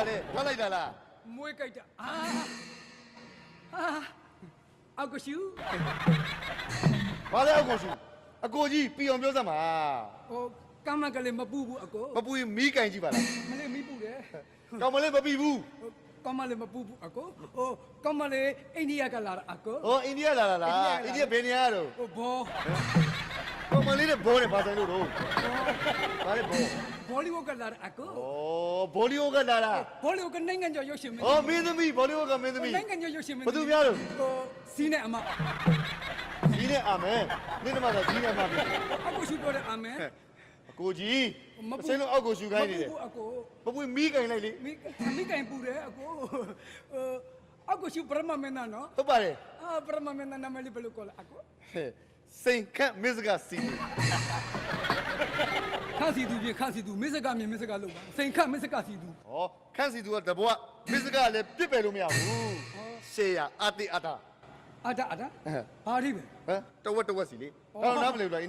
လေထွက်လိုက်တာလား မွေးကြိုက်တာအောက်ကိုရှူ ဘာလဲအကိုစုအကိုကြီးပြီးအောင်ပြောစမ်းပါ ဟိုကမ်းမကလေးမပူဘူးအကို မပူရင်မီးကင်ကြည့်ပါလား မလေးမီးပူတယ် ကောင်မလေးမပြီးဘူး ကမ်းမလေးမပူဘူးအကိုဟိုကမ်းမလေးအိန္ဒိယကလာတာအကို ဟောအိန္ဒိယလာတာလားအိန္ဒိယဘယ်နေရာတော့ ဟိုဘော ကောင်မလေးနဲ့ဘောနဲ့ဘာဆိုင်လို့တော့ဘာလဲဘော ဘောလီဝုဒ်ကလာတာအကို ဩဘောလီဝုဒ်ကလာတာ ဘောလီဝုဒ်ကနိုင်ငံကျော်ရုပ်ရှင်မင်း ဩမင်းသမီးဘောလီဝုဒ်ကမင်းသမီး နိုင်ငံကျော်ရုပ်ရှင်မင်း ဘသူများတော့ ဟိုစီးနဲ့အမ ဒီနဲ့အာမင်နင်းတမသာဒီနဲ့မှာပြီ အောက်ကိုရှူပြောတယ်အာမင် အကိုကြီးအစင်းလုံးအောက်ကိုရှူခိုင်းနေတယ် မပူဘူးအကို မပူမီးကင်လိုက်လေ မိကင်ပူတယ်အကိုအောက်ကိုရှူပရမမင်းနာနော် ဟုတ်ပါတယ် ပရမမင်းနာနာမလေးဘယ်လိုခေါ်လဲအကို စိန်ခန့်မစ္စကစီ ခန့်စီသူပြင်ခန့်စီသူမစ္စကမြင်မစ္စကလို့ပါစိန်ခန့်မစ္စကစီသူ ဟောခန့်စီသူကတဘွားမစ္စကလည်းပြစ်ပယ်လို့မရဘူးရှေးရအတိအတာ အာတာဘာရိပဲ ဟမ်တဝက်စီလေအဲ့တော့နားမလဲဘူးလားအိန္ဒိယ